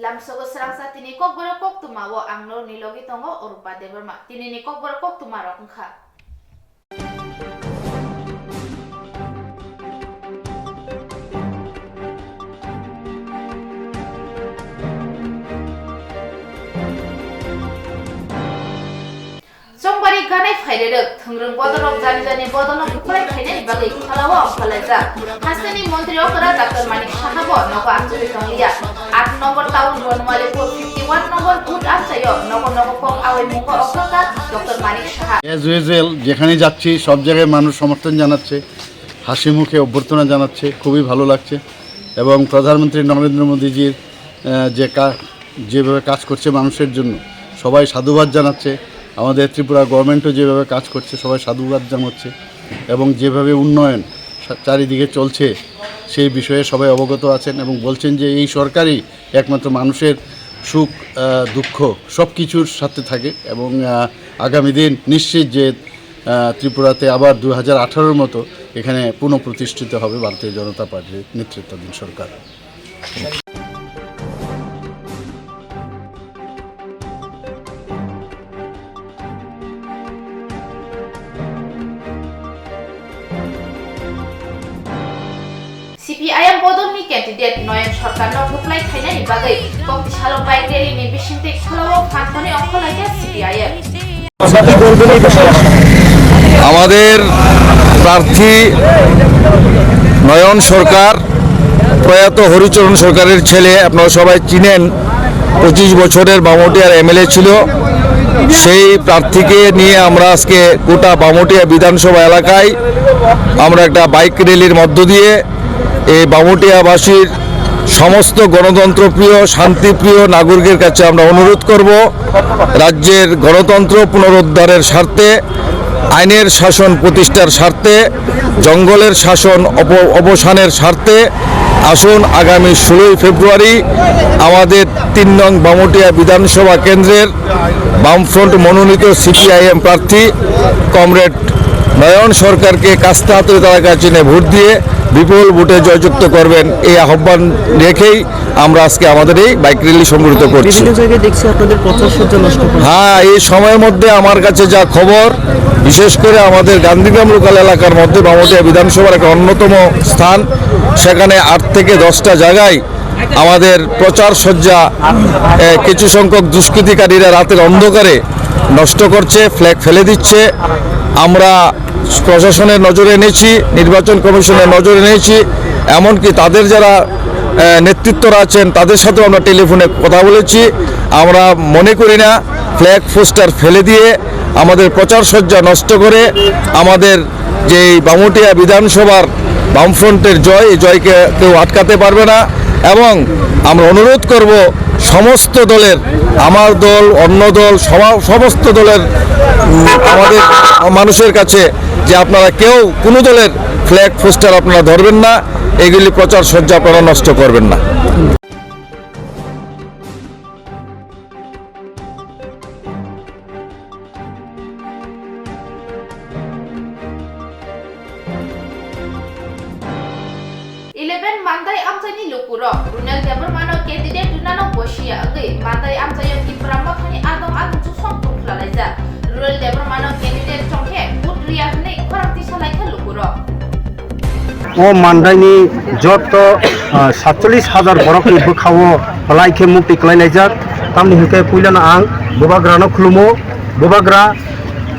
Lamsogo serangsa tini kok berkok tumawo anglo nilogi tongo orupa deberma tini ni kok berkok tumarok ngka. Songbari ganai faidedek thengrung bodorok jani bodorok bukulai khainani bagai khalawa khalaja hasani mantri okra Dr. Manik Shahabo nogo amjuri tonglia 8 nomor tahun Bonwalipur 51 nomor good amsayo nogo kok awai mungo okra Dr. Manik Shah as usual যেখানে যাচ্ছি সব জায়গায় মানুষ সমর্থন জানাচ্ছে হাসি মুখে অভ্যর্থনা জানাচ্ছে খুবই ভালো লাগছে এবং প্রধানমন্ত্রী নরেন্দ্র মোদিজির যেভাবে কাজ করছে মানুষের জন্য সবাই সাধুবাদ জানাচ্ছে আমাদের ত্রিপুরা গভর্নমেন্টও যেভাবে কাজ করছে সবাই সাধুবাদ জানাচ্ছে এবং যেভাবে উন্নয়ন চারিদিকে চলছে সেই বিষয়ে সবাই অবগত আছেন এবং বলছেন যে এই সরকারই একমাত্র মানুষের সুখ দুঃখ সব কিছুর সাথে থাকে এবং আগামী দিন নিশ্চিত যে ত্রিপুরাতে আবার 2018-র মতো এখানে পুনঃপ্রতিষ্ঠিত হবে ভারতীয় জনতা পার্টির নেতৃত্বাধীন সরকার। CPIM bodolni candidate Noyan Sarkar no buklai khainani bagai kokti salo bike rally ni bisinte khalawo phanthoni onkholaiya CPIM আমাদের প্রার্থী নয়ন সরকার প্রয়াত হরিচরণ সরকারের ছেলে আপনারা সবাই চিনেন 25 বছরের বামুটিয়ার এমএলএ ছিল সেই প্রার্থীকে নিয়ে আমরা আজকে গোটা বামুটিয়া বিধানসভা এলাকায় আমরা একটা বাইক র্যালির মধ্য দিয়ে এই বামুটিয়াবাসীর সমস্ত গণতন্ত্রপ্রিয় শান্তিপ্রিয় নাগরিকের কাছে আমরা অনুরোধ করব রাজ্যের গণতন্ত্র পুনরুদ্ধারের স্বার্থে আইনের শাসন প্রতিষ্ঠার স্বার্থে জঙ্গলের শাসন অবসানের স্বার্থে আসুন আগামী 16 ফেব্রুয়ারি আমাদের 3 নং বামুটিয়া বিধানসভা কেন্দ্রের বামফ্রন্ট মনোনীত সিপিআইএম প্রার্থী কমরেড নয়ন সরকারকে কাস্তে হাতে তারা কাছে ভোট দিয়ে বিপুল ভোটে জয়যুক্ত করবেন এই আহ্বান রেখেই আমরা আজকে আমাদের এই বাইক র্যালি সংগঠিত করছি। বিভিন্ন জায়গায় দেখছি আপনাদের প্রচার সজ্জা নষ্ট করা। হ্যাঁ, এই সময়ের মধ্যে আমার কাছে যা খবর বিশেষ করে আমাদের গান্ধীগ্রাম লোকাল এলাকার মধ্যে বামুটিয়া বিধানসভার একটা অন্যতম স্থান সেখানে 8 থেকে 10টা জায়গায় আমাদের প্রচার সজ্জা কিছু সংখ্যক দুষ্কৃতিকারীরা রাতের অন্ধকারে নষ্ট করছে ফ্ল্যাগ ফেলে দিচ্ছে। আমরা প্রশাসনের নজরে এনেছি নির্বাচন কমিশনের নজরে এনেছি এমনকি তাদের যারা নেতৃত্বরা আছেন তাদের সাথেও আমরা টেলিফোনে কথা বলেছি। আমরা মনে করি না ফ্ল্যাগ পোস্টার ফেলে দিয়ে আমাদের প্রচার সজ্জা নষ্ট করে আমাদের যে বামুটিয়া বিধানসভার বামফ্রন্টের জয় এই জয়কে কেউ আটকাতে পারবে না এবং আমরা অনুরোধ করব সমস্ত দলের আমার দল অন্য দল সমস্ত দলের আমাদের মানুষের কাছে যে আপনারা কেউ কোনো দলের ফ্ল্যাগ পোস্টার আপনারা ধরবেন না এগুলি প্রচার সজ্জা আপনারা নষ্ট করবেন না। Mandai amtani lukuro runel debermano candidate dunano bosia agai mandai amtayo ki pramakhani adong jusong tukhlalaija runel debermano candidate chongke putria hne kharakti salaikha lukuro ও মান্দাইনি যত 47,000 বরকনি বখাও লাইকে মুক্তি ক্লাইনাই যাক তামনি হিকে পুইলানা আং ববাগ্রানো খুলুমো ববাগ্রা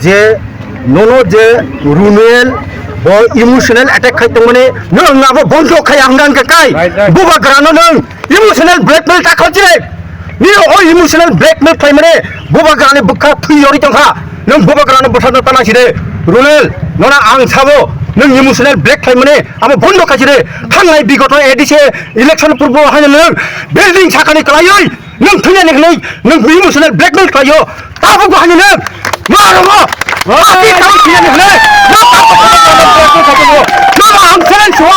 যে ননো যে রুনেল ইমোশনাল অ্যাটাক খাইতে মানে নং নাবো বন্ধ খাই আংগান কাই ববাগ্রানো নং ইমোশনাল ব্ল্যাকমেল টা খাইছে নি ও ইমোশনাল ব্ল্যাকমেল খাই মানে ববাগ্রানে বখা ফুইয়রি তখা নং ববাগ্রানো বসানো তানাছি রে রুনেল ননা আং ছাবো नों इमोशनल ब्रेक खाई माने आम बंद खाइसे रे थांनाय बिगत एडिसे इलेक्शन पूर्व हाय नों बिल्डिं साखानि क्लायै नों थैनाय नै नों इमोशनल ब्रेकमेल खायो ताबो हाय नों मारो आखि थांनाय नै नों आम चेलेन्ज हो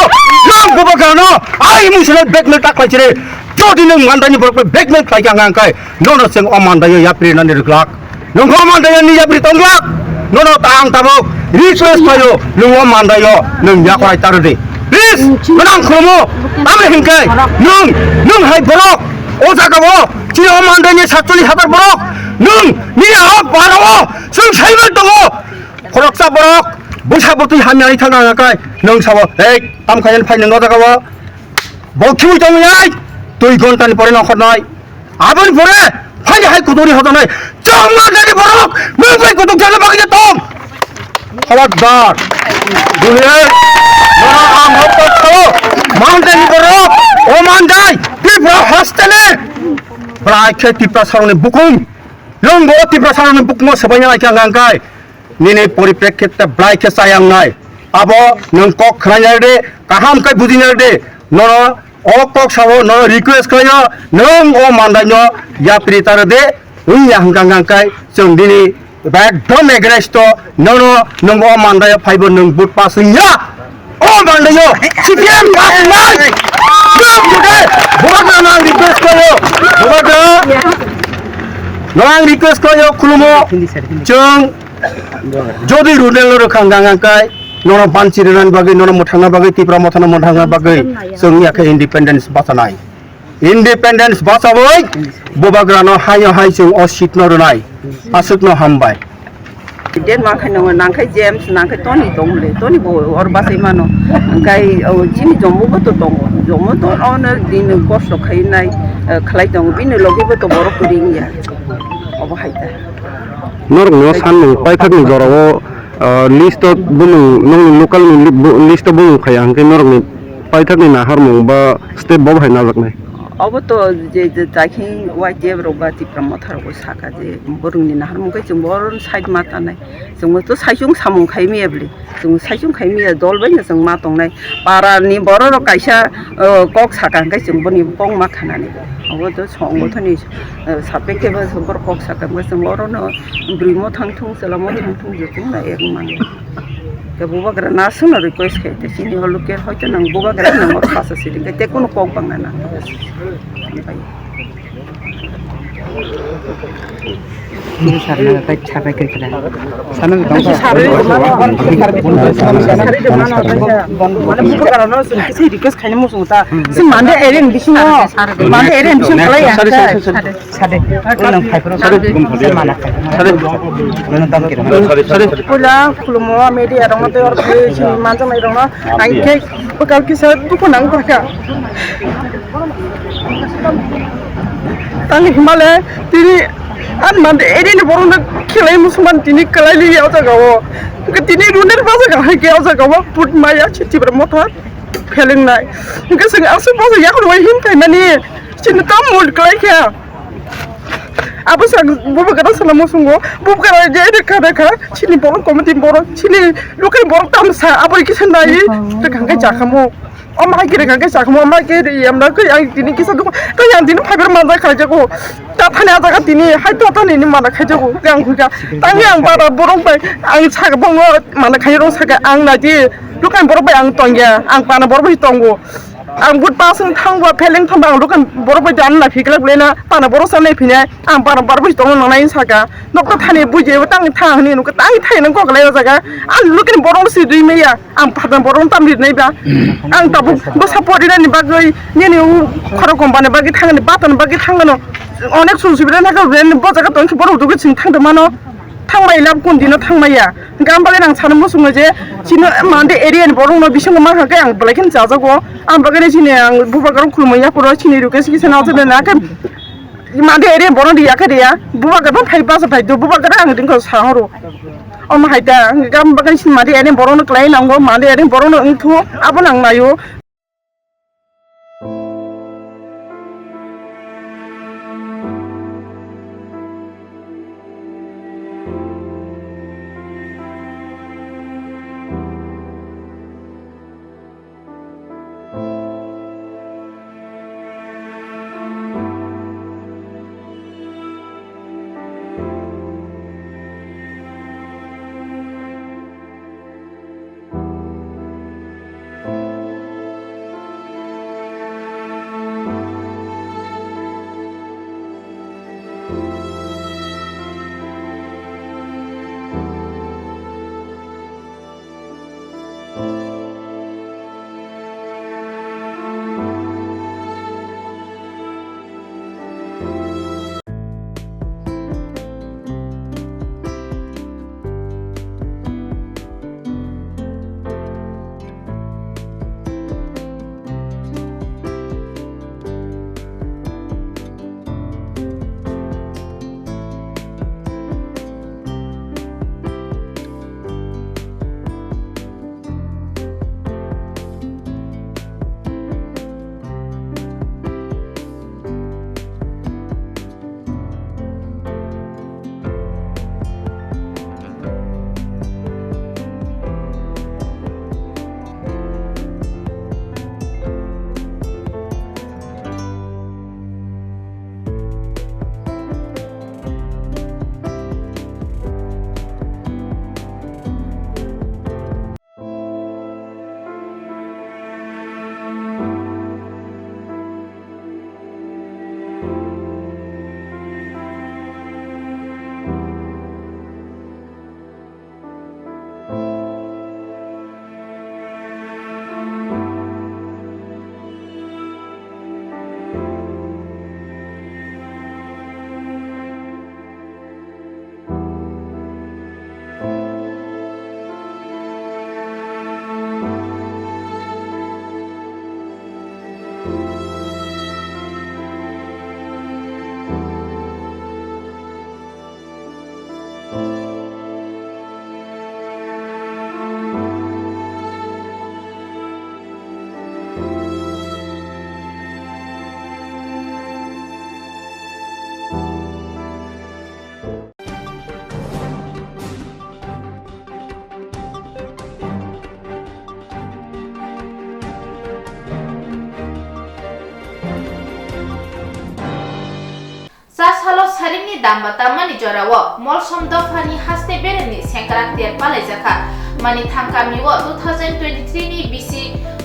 नों बबगानो आइ इमोशनल ब्रेकमेल ता खाइसे रे जदि नों मानदानि ब्रेकमेल खाइ गांगांखाय नों जों अमानदायो याप्रिनानि रुग्लाक नों अमानदायो नि याप्रि तंग्लाक नों तां ताबो रिक्वेस्ट पायो नों मानदायो नों याखराय तारदे प्लिज नों खमो आमे हिंखाय नों हाय बरक 오사가고 지금 만드니 사투리 하다 버럭 능니야 바라고 승 살면 떠고 고락사 버럭 무사부터 한 명이 타나가까 능 사고 에이 땀카연 파이는 너다가고 먹힘을 떠느냐 또 이건 단이 버리나 하나이 아버지 보내 파이 할 구돌이 하더니 정말까지 버럭 능파이 구독 잘라 먹이자 똥 하와다 두해 너랑 안 먹었어 만드니 버럭 오만다이 피부라 하스텔레 브라이케 피부라 사로는 부쿵 령고 피부라 사로는 부쿵 sebanyak ikan ngangkai nini poripreket 브라이케 sayang nai abo nang kok khranya de kaham kai budinya de nono okok sawo nono request kaya nang o mandanyo ya pritar de unya hangkang ngangkai jeng dini ekdom egresto nono nang o mandaya phaibo nang but pasnya o mandanyo CPM nai bukan nang request kaya bukan nang request kaya kulumo jeng যদি রুডেলর খাঙ্গাঙ্গাকাই নর বানচিরেনান বাগै নর মথাंना बागै तिप्रा मथाना मथांना बागै जोंनि आखे independence बासानाय independence बासाबै बबाग्रानो हायो हाय जों असित नरनाय आसुकनो हामबाय Den makai nong nangkai James nangkai Tony dongle Tony bo or basai mano kai jini jomu beto dong jomu to owner din kosto kai nai khlai dong bin logi beto borok kuring ya obo haita nor no san paithakni jorao list bunu nong local list bunu khayang ke nor ni paithakni na harmong ba step bo bhai na laknai obo to je jaking wa jebro ba ti promoter ko saka je borungni na harmong kai jong boron side mata nai jong to saijung samung khai mi ebli jong saijung khai mi dol bai na jong ma tong nai para ni bororo kaisa kok saka kai jong boni pong ma khana ni obo to song bo thani sapeke ba jong bor kok saka ba jong borono brimo thangthung selamo thangthung je tung na ek mang ke bubagra na suna request khai te sini holuke hoyto nang bubagra nang ma khasa sini ke te kono kok bang na ini sarana baik capai kerja. Sana dong. sare de mana mana bubagra no kisi request khai mo sungta si mande eren bismo mande eren bismo kala ya Sade. Ulang five sade. Mana? Sade. Ulang tam kira. sare pula khulumo media rong te or si manja mai rong ai ke bakal kisa duko nang taka tang himale tini an mande eren borong khilai musman tini kalai li ya ta gawo ke tini runer basa ga ha ke ya gawo put maya chiti ber motor feeling nai ke sing asu basa ya ko hin kai mani chin tam mul kalai kya apa sang bubu kata selama sungguh bubu kata jadi kata sini borong komedi borong sini lukai borong tam sa apa kisah nai tegang ke cakamu om lagi tegang ke cakamu om lagi yang nak yang ini kisah tu kan yang ini pagar mana kerja ku tak tanya tak ini hai tu tak ini mana kerja ku yang ku tanya yang pada borong baik ang cakap borong mana kerja orang cakap ang nanti lukai borong baik ang tongya ang pana borong baik tonggu ang but pasang thangwa pheleng thambang lukan borok jan na phiklak lena pana borok sanai phine ang pana borok tong nang saka nokta thani buje tang thang ni nuk tang thai nang ko klai jaga ang lukin borok si dui meya ang phatan borok tam lit nei ba ang tabu bo support ni bagai ni ni khoro company bagi thang ni batan bagi thang no onek susubira na ka ren bo jaga tong borok dugu ching thang de mano थांबाय लाब कुन्दिनो थांबाया गामबागे आं सानो मोसुङो जे सिनो मानदे एरियानि बरंनो बिसंगो मा हागे आं बलायखन जाजागो आं बागने सिने आं बुबागारं खुलमैया खरो सिनि रुके सिकिसन आउटदे नाके मानदे एरिया बरं दिया करिया बुबागारं फाइबा जा फाइदो बुबागार आं दिंखो साहरो अम हाइदा गामबागने सिन मानदे एरिया बरंनो क्लाय नांगो मानदे एरिया बरंनो इंथु आबो नां नायो Sasalo saringni damba tamani jorawo molsom dofani haste bereni sengkrak tiar palai jaka mani thangka miwo 2023 ni bisi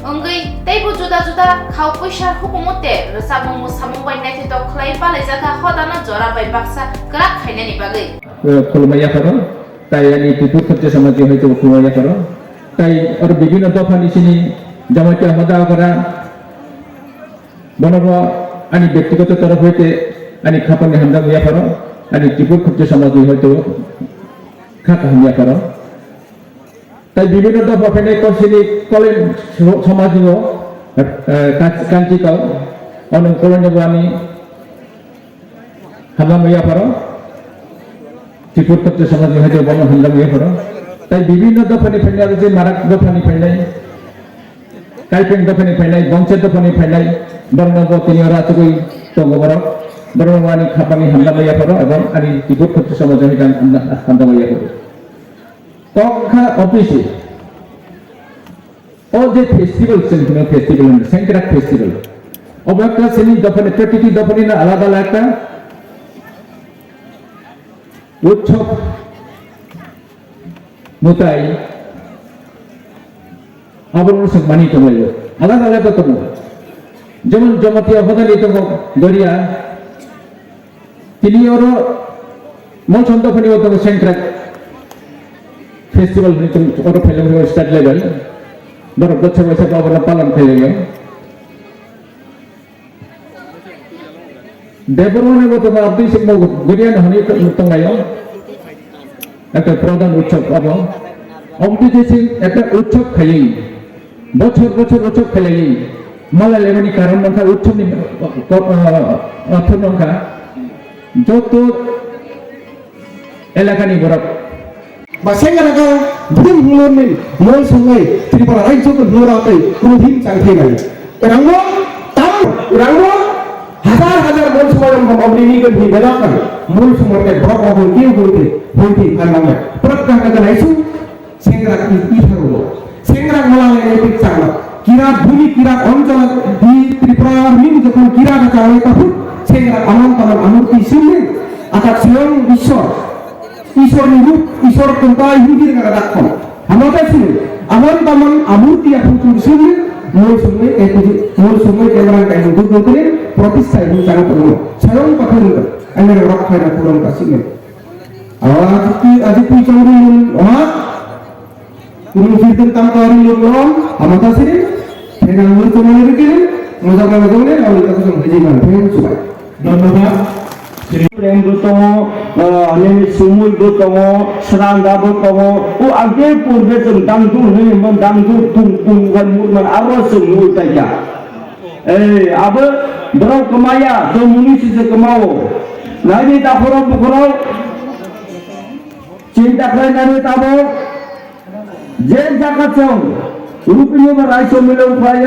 ongoi teibo juda juda khau poisar hukumote resabung musamung bai naiti to khlai palai jaka hodana jora bai baksa krak khainani bagai খুলমাইয়া করো তাই আমি ত্রিপুর ক্ষত্রিয় সমাজে হয়তো খুলমাইয়া করো তাই আর বিভিন্ন দফা নিচিনি জামাইতে হদা করা বনব আনি ব্যক্তিগত তরফ হইতে আনি খাপানি হামদা হইয়া করো আনি ত্রিপুর ক্ষত্রিয় সমাজে হয়তো খাতা হইয়া করো তাই বিভিন্ন দফা ফেনে কলসিনি কলেজ সমাজও কাঞ্চিকাও অনুকরণ আমি হামলা হইয়া করো ত্রিপুর ক্ষত্রিয় সমাজে হয়তো বন হামলা হইয়া করো তাই বিভিন্ন দফানি ফেলে যে মারাক দফানি ফেলাই কাইপেন দফানি ফেলাই বংশের দফানি ফেলাই বর্ণব তিনি ওরা চুকুই তঙ্গবর বর্ণব আনি খাপানি হামলা হইয়া করো এবং আনি ত্রিপুর ক্ষত্রিয় সমাজে হামলা হইয়া করো তখা অফিসে ও যে festival central festival central festival অবএকটা শ্রেণী দফানি প্রতিটি দফানি না আলাদা আলাদা একটা উৎসব মোতাই আবরণ মানিত হইল আলাদা আলাদা তম যেমন জমাতিয়া হদালি তম দরিয়া তিনি ওর মন সন্তফনি ও তম সেন্ট্রাল ফেস্টিভ্যাল ওর ফেলে স্টার্ট লেভেল বড় বছর বছর অবলা পালন ফেলে গেল দেবরমনে বলতে আপনি সে গরিয়ান হনি তঙ্গায় একটা প্রধান উৎসব আব অমতি দেশে একটা উৎসব খাই বছর বছর উৎসব খাই মালা লেমনি কারণ নঙ্কা উৎসব অর্থ নঙ্কা যত এলাকানি বরফ বা সেঙ্গারাগাও ভীম হুলনি মল সঙ্গে ত্রিপুরা রাজ্যকে হুলরাতে কোনো ভীম চাইতে নাই রাঙ্গ তাও রাঙ্গ হাজার হাজার মূল সময় অগ্নি গণ ভি বেলা করে মূল সময় ভর অবন কেউ বলতে বলতে কারণে প্রত্যেক কাজে নাইসু সেঙ্গরা কি থাকলো সেঙ্গরা মালালে এপিক চালা কিরা ভূমি কিরা অঞ্চল দি ত্রিপুরা মিন যখন কিরা চালে তখন সেঙ্গরা অনন্ত আমূর্তি শুনলে আকাশ স্বয়ং ঈশ্বরনি রূপ ঈশ্বর কোনটাই হিন্দির গানা রাখো আমাদের শুনে আমার তেমন আমূর্তি এখন শুনলে মূল সময় ক্যামেরা কাজ দুটো করে প্রতিষ্ঠা এবং চালু করব স্বয়ং কথা বলতে আমি রক্ষা না পুরন কাছে আজ তুই চৌরি আমার কোন কীর্তন কাম করি লোক আমার কাছে ফেরা মূল সময় রেখে মজা করে বলে আমি তাকে বুঝিয়ে মানে ফের সবাই ধন্যবাদ প্রেম তম সুমুল তম স্নান্দাব তম ও আগে পূর্বে দামদু হইমান দামদু তুম তুম মুরমান আরো সুমুল তাইয়া এই আব বড় কমায়া তো মুনিসি সে কমাও নাইনি তাফরো বকরো চিন্তা করে নাইনি তাবো যে জাকাচং রূপিনি বা রাইসো মিলে উপায়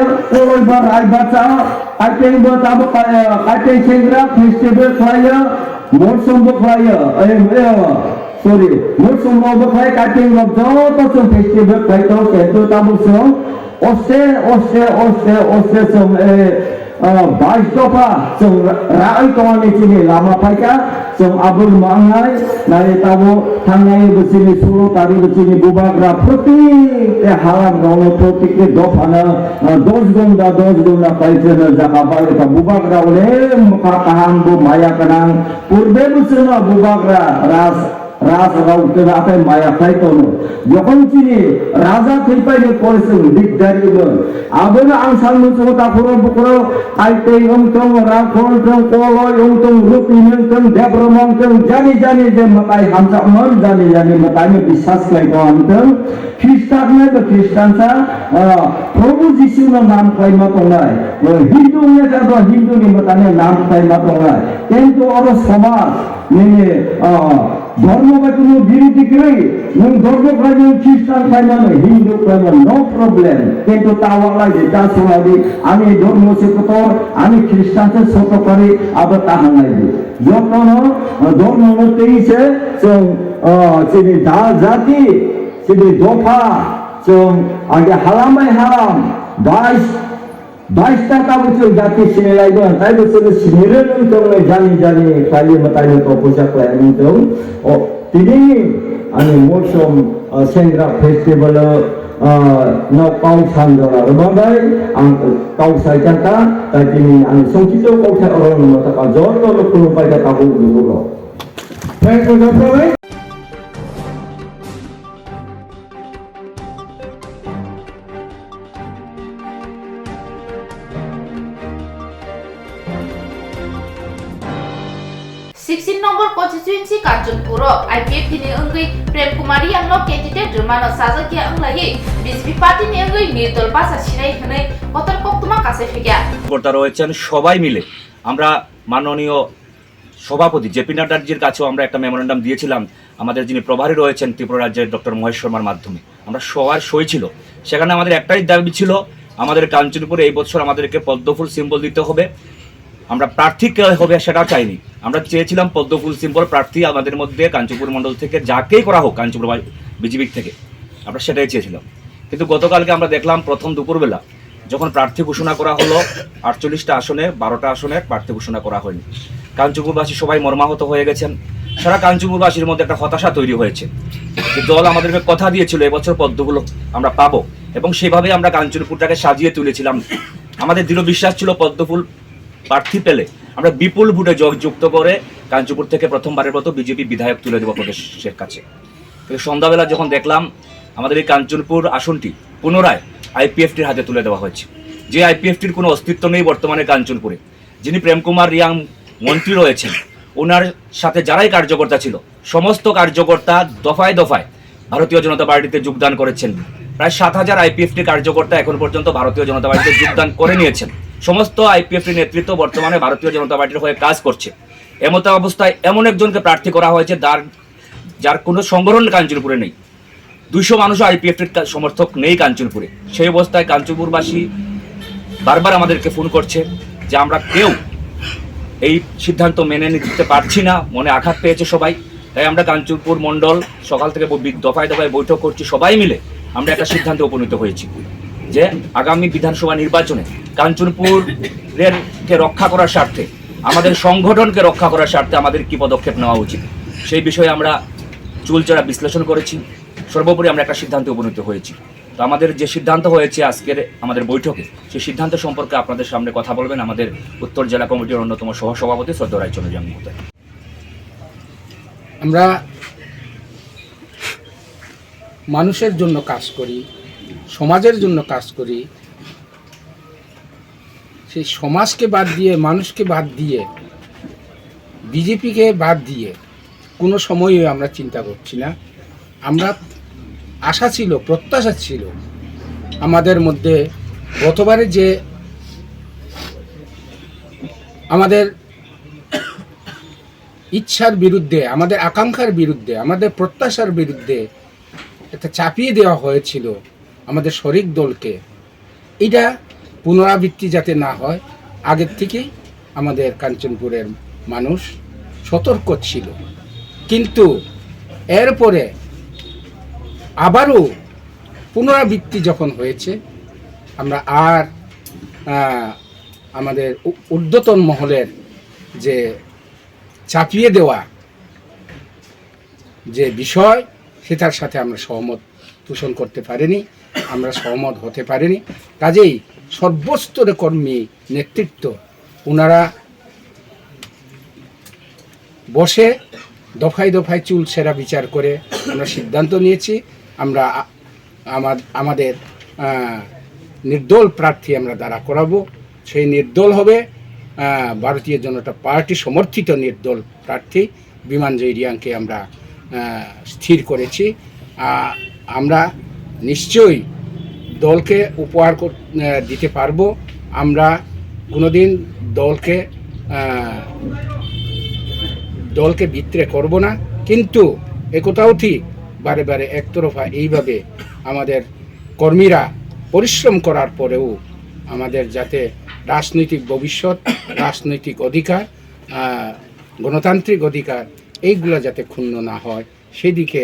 ওই বা রাই বাচ্চা আইটেং বা তাবো আইটেং সেংরা ফেস্টিভ্যাল খায়া মোট সম্ভব খায়া সরি মোট সম্ভব খায় কাটিং রব যত সব ফেস্টিভ্যাল খাইতো সেতো তাবো সব অস্টে সব 22 দফা সব রাই কমানে চিনি লামা পাইকা সব আবুল মাহাই নারে তাবো থানায় বসিনি 16 তারিখ বসিনি বুবাগরা প্রতি হালাম গাঁও প্রত্যেক দফা না 10 গন্ডা পাইছে না জায়গা পাইছে তা বুবাগরা ওলে মুখা কাহান বো মায়া কানাং পূর্বে বসে না বুবাগরা রাজ রাউতে রাতে মায়া খাইতো যখন চিনি রাজা થઈ পাইলে পড়ছে দিগদারি বল আবেন আংসাল মুছো তাফরো বকরো আইতে অন্তম রাখল তম কলয় অন্তম রূপিনম তম দেবরমম তম জানি যে মতাই হামসা মন জানি মতাই মে বিশ্বাস লাইতো অন্তম খ্রিস্টান মে তো খ্রিস্টানসা প্রভু যিশুর নাম কইমা তোলাই হিন্দু মে তো হিন্দু নি মতানে নাম কইমা তোলাই কিন্তু ওর সমাজ নিয়ে ধর্ম বা কোনো বিরোধী করে ধর্ম খাইবেন খ্রিস্টান খাইবেন হিন্দু খাইবেন নো প্রবলেম কিন্তু তাওয়ালা যেটা শোনাবি আমি ধর্ম শিখত আমি খ্রিস্টানকে ছোট করি আবার তাহা নাইবে যখন ধর্ম তেইছে সেটি জাতি সেটি দফা আগে হারামাই হারাম 22 22টা কাগজের জাতি সিনেলাইব তাই বছর সিনেলেন তংলে জানি জানি খালি মতাই তো পয়সা কয়নি তো ও তিনি আমি মৌসুম সেন্দ্রা festival no kau sandora berbagai kau saya kata tadi ni songkito kau saya orang mata kajon kalau perlu pada tahu dulu. Baik, baik. 16 নম্বর constituency Kanchunpur IPF ni angui Prem Kumari ang lo candidate Rumano Sazakia ang lahi BJP party ni angui Nirdol Pasa Sinai Hanai Kotar Koktuma Kase Figya কর্তা রয়েছেন সবাই মিলে আমরা মাননীয় সভাপতি JP নাড্ডাজির কাছেও আমরা একটা মেমোরেন্ডাম দিয়েছিলাম আমাদের যিনি প্রভারী রয়েছেন ত্রিপুরা রাজ্যের ডক্টর মহেশ শর্মার মাধ্যমে আমরা সবার সই ছিল সেখানে আমাদের একটাই দাবি ছিল আমাদের কাঞ্চনপুরে এই বছর আমাদেরকে পদ্মফুল সিম্বল দিতে হবে আমরা প্রার্থী কে হবে সেটা চাইনি আমরা চেয়েছিলাম পদ্মফুল সিম্বল প্রার্থী আমাদের মধ্যে কাঞ্চনপুর মণ্ডল থেকে যাকেই করা হোক কাঞ্চনপুর বিজেপি থেকে আমরা সেটাই চেয়েছিলাম কিন্তু গতকালকে আমরা দেখলাম প্রথম দুপুরবেলা যখন প্রার্থী ঘোষণা করা হলো 48টা আসনে 12টা আসনে প্রার্থী ঘোষণা করা হয়নি কাঞ্চনপুরবাসী সবাই মর্মাহত হয়ে গেছেন সারা কাঞ্চনপুরবাসীর মধ্যে একটা হতাশা তৈরি হয়েছে যে দল আমাদেরকে কথা দিয়েছিল এবছর পদ্মগুলো আমরা পাবো এবং সেভাবে আমরা কাঞ্চনপুরটাকে সাজিয়ে তুলেছিলাম আমাদের দৃঢ় বিশ্বাস ছিল পদ্মফুল প্রার্থী পেলে আমরা বিপুল ভোটে যুক্ত করে কাঞ্চনপুর থেকে প্রথমবারের মতো বিজেপি বিধায়ক তুলে দেবো প্রদেশের কাছে কিন্তু সন্ধ্যাবেলা যখন দেখলাম আমাদের এই কাঞ্চনপুর আসনটি পুনরায় আইপিএফটির হাতে তুলে দেওয়া হয়েছে যে আইপিএফটির কোনো অস্তিত্ব নেই বর্তমানে কাঞ্চনপুরে যিনি প্রেম কুমার রিয়াং মন্ত্রী রয়েছেন ওনার সাথে যারাই কার্যকর্তা ছিল সমস্ত কার্যকর্তা দফায় দফায় ভারতীয় জনতা পার্টিতে যোগদান করেছেন প্রায় 7,000 আইপিএফটি কার্যকর্তা এখন পর্যন্ত ভারতীয় জনতা পার্টিতে যোগদান করে নিয়েছেন সমস্ত আইপিএফটি নেতৃত্ব বর্তমানে ভারতীয় জনতা পার্টির হয়ে কাজ করছে এমত অবস্থায় এমন একজনকে প্রার্থী করা হয়েছে যার কোনো সংগঠন কাঞ্চনপুরে নেই 200 মানুষ আইপিএফটির সমর্থক নেই কাঞ্চনপুরে সেই অবস্থায় কাঞ্চনপুরবাসী বারবার আমাদেরকে ফোন করছে যে আমরা কেউ এই সিদ্ধান্ত মেনে নিতে পারছি না মনে আঘাত পেয়েছে সবাই তাই আমরা কাঞ্চনপুর মণ্ডল সকাল থেকে দফায় দফায় বৈঠক করছি সবাই মিলে আমরা একটা সিদ্ধান্তে উপনীত হয়েছি যে আগামী বিধানসভা নির্বাচনে কাঞ্চনপুরকে রক্ষা করার স্বার্থে আমাদের সংগঠনকে রক্ষা করার স্বার্থে আমাদের কি পদক্ষেপ নেওয়া উচিত সেই বিষয়ে আমরা চুলচেরা বিশ্লেষণ করেছি সর্বোপরি আমরা একটা সিদ্ধান্তে উপনীত হয়েছি তো আমাদের যে সিদ্ধান্ত হয়েছে আজকের আমাদের বৈঠকে সেই সিদ্ধান্ত সম্পর্কে আপনাদের সামনে কথা বলবেন আমাদের উত্তর জেলা কমিটির অন্যতম সহসভাপতি শ্রদ্ধা রায়চন্দ্র জাং মহোদয় আমরা মানুষের জন্য কাজ করি সমাজের জন্য কাজ করি সেই সমাজকে বাদ দিয়ে মানুষকে বাদ দিয়ে বিজেপিকে বাদ দিয়ে কোনো সময়ই আমরা চিন্তা করছি না আমরা আশা ছিল প্রত্যাশা ছিল আমাদের মধ্যে গতবারে যে আমাদের ইচ্ছার বিরুদ্ধে আমাদের আকাঙ্ক্ষার বিরুদ্ধে আমাদের প্রত্যাশার বিরুদ্ধে একটা চাপিয়ে দেওয়া হয়েছিল আমাদের শরিক দলকে এটা পুনরাবৃত্তি যাতে না হয় আগের থেকেই আমাদের কাঞ্চনপুরের মানুষ সতর্ক ছিল কিন্তু এরপরে আবারও পুনরাবৃত্তি যখন হয়েছে আমরা আর আমাদের ঊর্ধ্বতন মহলের যে চাপিয়ে দেওয়া যে বিষয় সেটার সাথে আমরা সহমত পোষণ করতে পারিনি আমরা সহমত হতে পারিনি কাজেই সর্বস্তরের কর্মী নেতৃত্ব ওনারা বসে দফায় দফায় চুল ছেঁড়া বিচার করে আমরা সিদ্ধান্ত নিয়েছি আমরা আমাদের নির্দল প্রার্থী আমরা দাঁড়া করাবো সেই নির্দল হবে ভারতীয় জনতা পার্টি সমর্থিত নির্দল প্রার্থী বিমানজয়ী রিয়াংকে আমরা স্থির করেছি আমরা নিশ্চয়ই দলকে উপহার দিতে পারবো আমরা কোনোদিন দলকে বিত্রে করব না কিন্তু একথাও ঠিক বারে বারে একতরফা এইভাবে আমাদের কর্মীরা পরিশ্রম করার পরেও আমাদের যাতে রাজনৈতিক ভবিষ্যৎ রাজনৈতিক অধিকার গণতান্ত্রিক অধিকার এইগুলো যাতে ক্ষুণ্ণ না হয় সেদিকে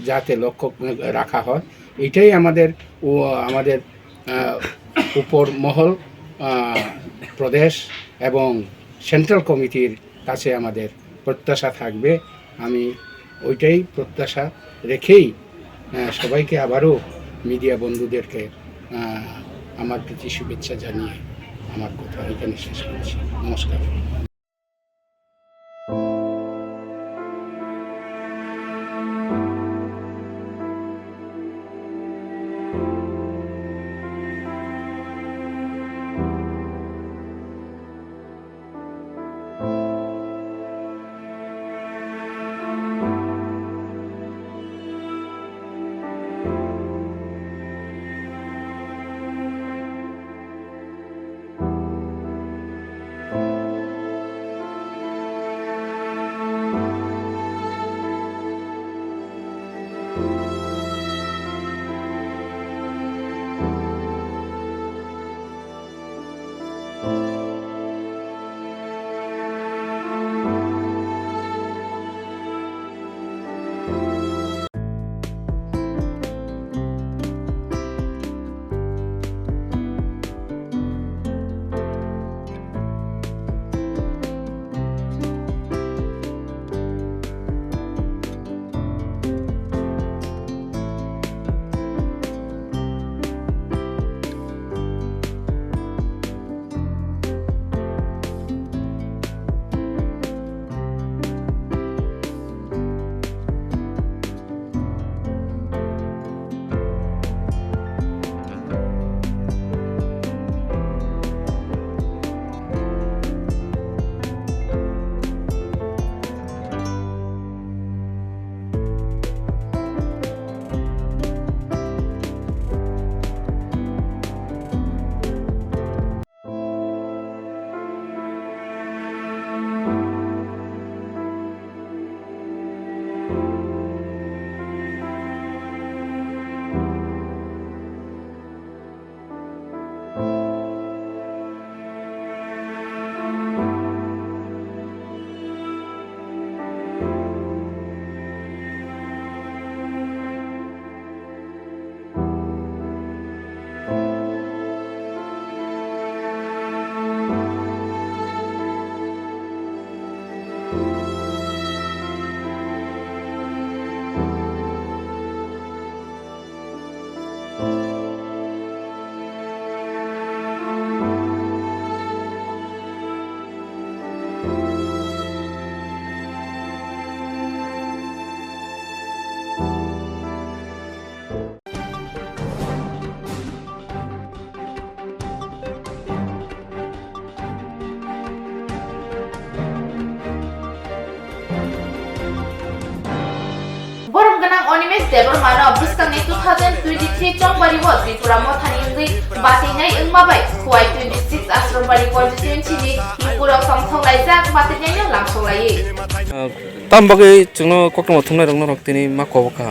যাতে লক্ষ্য রাখা হয় এটাই আমাদের উপর মহল প্রদেশ এবং সেন্ট্রাল কমিটির কাছে আমাদের প্রত্যাশা থাকবে। আমি ওইটাই প্রত্যাশা রেখেই সবাইকে আবারও মিডিয়া বন্ধুদেরকে আমার প্রীতি শুভেচ্ছা জানিয়ে আমার কথা এখানে শেষ করছি। নমস্কার। Onimes Debor Mana Buskang 2023 Chongbari Wo Tripura Mothani Ingri Batinai Ingmabai Huai 26 Asrambari constituency ni Tripura Samthong Laijak Batinai Langsung Lai Tambagi Juno Kokno Thumna Rong Norok Tini Makoka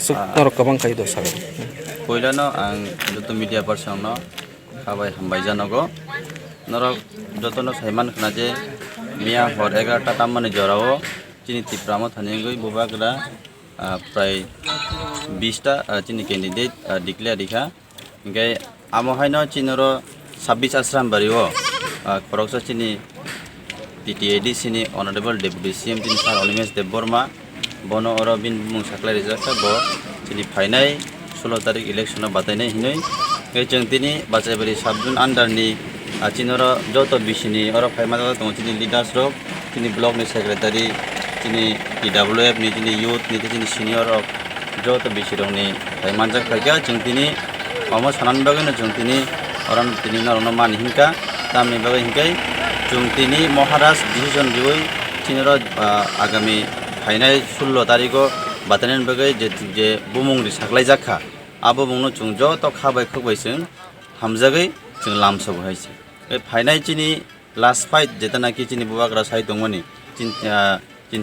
Suk Norok Kabang Kai Do Sabe Poilano ang joto media person no Kabai Hambai Janogo Norok joto no Saiman Knaje Mia Hor 11টা Tamane Jorao Chini Tripura Mothani Ingri Bubagra প্রায় 20টা চিনি candidate declare দিখা ইংকে আমহাইনো চিনর 26 আশ্রাম বারিও করকসা চিনি টিটিএডি চিনি honourable deputy CM চিনি sir Animesh Debbarma বন অরবিন মুং সাকলাই রেজাকা ব চিনি ফাইনাই 16 তারিখ ইলেকশন বাতাইনাই হিনই जों তিনি বাজাইবারি সাবজুন আন্ডারনি চিনর যত বিশিনি অর ফাইমাদা দং চিনি লিডার্স রক চিনি ব্লকনি secretary Ini PWF ni ini youth ni ini senior of joto bisirong ni manjak kerja jeng tini omo sanan bagai na jeng tini orang tini na orang mani hingga tamni bagai hingga jeng tini Maharaj decision dioi cinero agami hainai 16 tariko batanen bagai je bumung di saklai jakha abo bungno jeng joto khabai khogbai sing hamjagai jeng lamso haise e hainai cini last fight jetana ki cini bubagra sai dongmani cin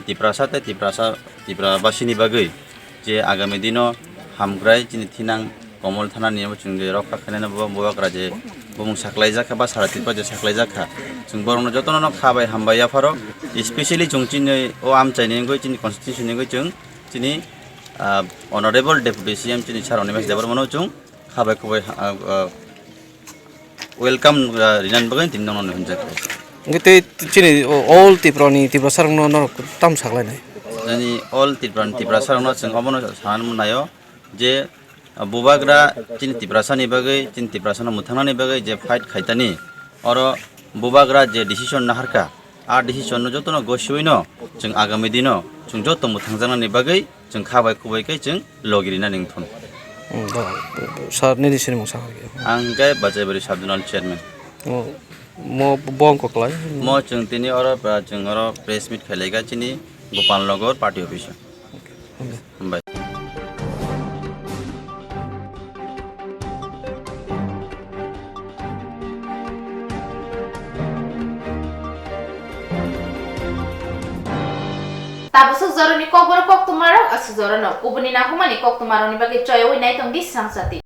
Tipra Basini Bagai, je agami dino hamgrai cini tinang komol thana niyo chungge rokka khane na buwa kraje bumung saklai jakha ba saratipa je saklai jakha chung borno jotono no khabai hambai ya faro especially chungchin o am chaini ngoi chini constitution ngoi chung chini honorable deputy CM chini sar Onimesh Debormano chung khabai khobai welcome রিনান বাগান তিন নন হঞ্জাক Gitu cini all tiprani tipra sarang no norok tam saklai nai. জানি all ত্রিপ্রাসারণ जों অবন सान मुनायो जे बुबाग्रा चिन ত্রিপ্রাসানি बागै चिन ত্রিপ্রাসাना मुथांनानि बागै जे फाइट खाइतानि और बुबाग्रा जे डिसिसन नाहारका आ डिसिसन जतन गसिवैनो जों आगामी दिनो जों जत मुथांजानानि बागै जों खाबाय खुबायकै जों लगिरिना निंथन Sar ni di sini musa. आं गाय बाजायबारि साबजुनाल चेयरमेन Mo bong koklai. म जों तिनि और जों और प्रेस मिट खेलायगा चिनि गोपाल नगर पार्टी अफिस बाय Tapos zoroni kok tumaro asu zorono kubuni na humani kok tumaro ni bagi coy oi nai tong dis sangsati